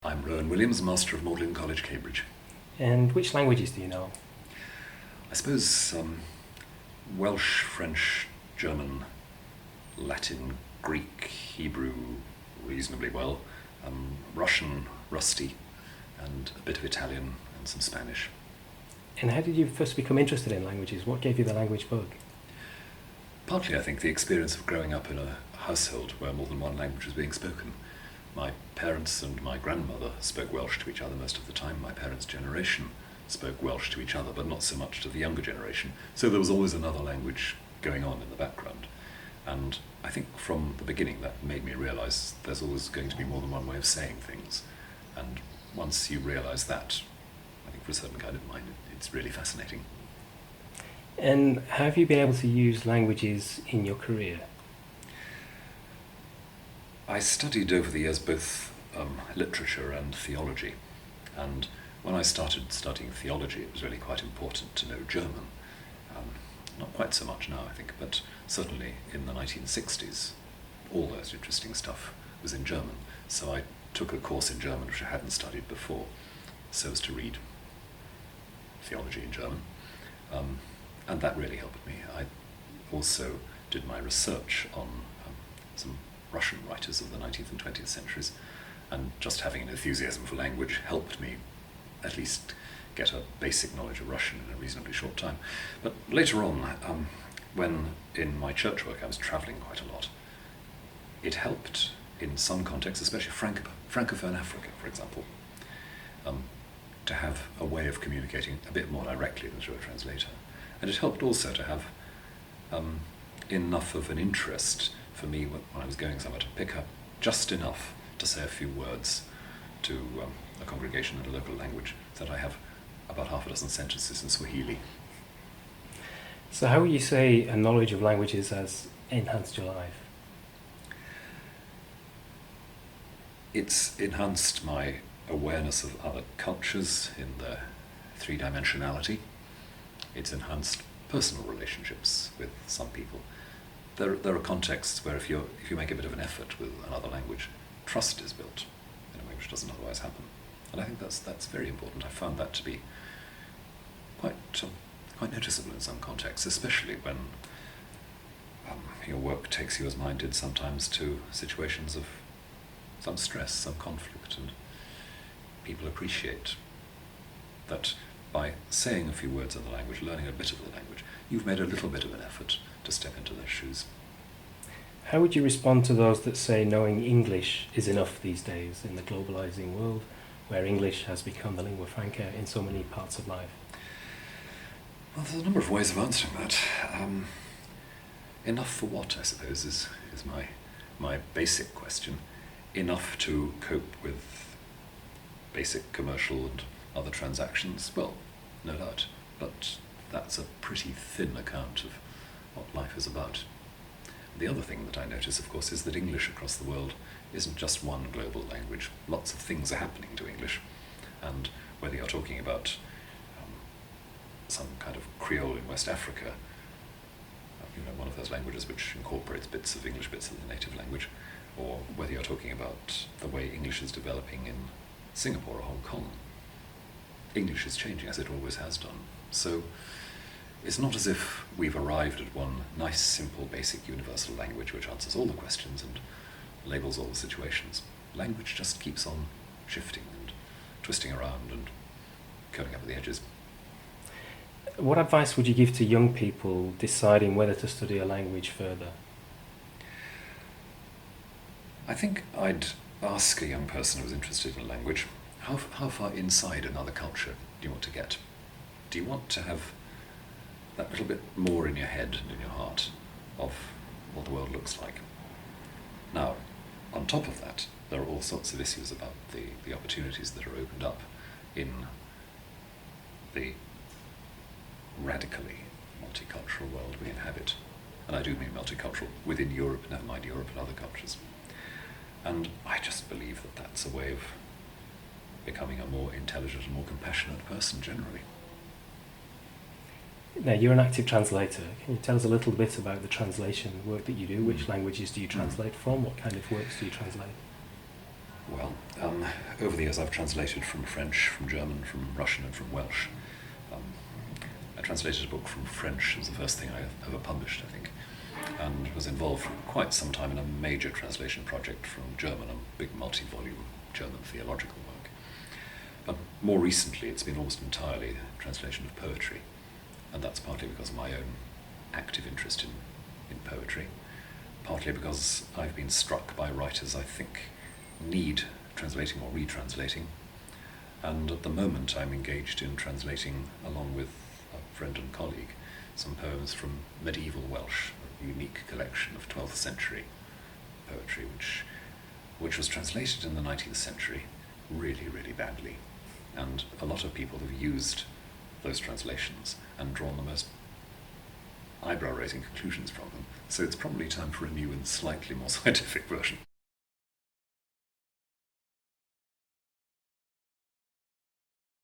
I'm Rowan Williams, Master of Magdalene College, Cambridge. And which languages do you know? I suppose Welsh, French, German, Latin, Greek, Hebrew reasonably well, Russian, rusty, and a bit of Italian and some Spanish. And how did you first become interested in languages? What gave you the language bug? Partly, I think, the experience of growing up in a household where more than one language was being spoken. My parents and my grandmother spoke Welsh to each other most of the time. My parents' generation spoke Welsh to each other, but not so much to the younger generation. So there was always another language going on in the background. And I think from the beginning that made me realise there's always going to be more than one way of saying things. And once you realise that, I think for a certain kind of mind, it's really fascinating. And how have you been able to use languages in your career? I studied over the years both literature and theology, and when I started studying theology it was really quite important to know German. Not quite so much now, I think, but certainly in the 1960s all those interesting stuff was in German, so I took a course in German which I hadn't studied before, so as to read theology in German, and that really helped me. I also did my research on some Russian writers of the 19th and 20th centuries, and just having an enthusiasm for language helped me at least get a basic knowledge of Russian in a reasonably short time. But later on, when in my church work I was travelling quite a lot, it helped in some contexts, especially Francophone Africa, for example, to have a way of communicating a bit more directly than through a translator. And it helped also to have enough of an interest for me when I was going somewhere to pick up just enough to say a few words to a congregation in a local language, so that I have about half a dozen sentences in Swahili. So how would you say a knowledge of languages has enhanced your life? It's enhanced my awareness of other cultures in their three-dimensionality. It's enhanced personal relationships with some people. There are contexts where if you make a bit of an effort with another language, trust is built in a way which doesn't otherwise happen. And I think that's very important. I found that to be quite noticeable in some contexts, especially when your work takes you, as mine did sometimes, to situations of some stress, some conflict, and people appreciate that by saying a few words in the language, learning a bit of the language, you've made a little bit of an effort to step into their shoes. How would you respond to those that say knowing English is enough these days in the globalizing world, where English has become the lingua franca in so many parts of life? Well, there's a number of ways of answering that. Enough for what, I suppose, is my basic question. Enough to cope with basic commercial and other transactions? Well, no doubt, but that's a pretty thin account of what life is about. The other thing that I notice, of course, is that English across the world isn't just one global language. Lots of things are happening to English, and whether you're talking about some kind of Creole in West Africa, one of those languages which incorporates bits of English, bits of the native language, or whether you're talking about the way English is developing in Singapore or Hong Kong, English is changing as it always has done. So it's not as if we've arrived at one nice, simple, basic, universal language which answers all the questions and labels all the situations. Language just keeps on shifting and twisting around and curling up at the edges. What advice would you give to young people deciding whether to study a language further? I think I'd ask a young person who's interested in language, how far inside another culture do you want to get? Do you want to have that little bit more in your head and in your heart of what the world looks like? Now, on top of that, there are all sorts of issues about the opportunities that are opened up in the radically multicultural world we inhabit. And I do mean multicultural within Europe, never mind Europe and other cultures. And I just believe that that's a way of becoming a more intelligent and more compassionate person generally. Now, you're an active translator. Can you tell us a little bit about the translation work that you do? Which languages do you translate from? What kind of works do you translate? Well, over the years I've translated from French, from German, from Russian and from Welsh. I translated a book from French. It was the first thing I ever published, I think, and was involved for quite some time in a major translation project from German, a big multi-volume German theological work. But more recently it's been almost entirely translation of poetry, and that's partly because of my own active interest in poetry, partly because I've been struck by writers I think need translating or retranslating, and at the moment I'm engaged in translating, along with a friend and colleague, some poems from medieval Welsh, a unique collection of 12th century poetry which was translated in the 19th century really, really badly, and a lot of people have used those translations and drawn the most eyebrow-raising conclusions from them. So it's probably time for a new and slightly more scientific version.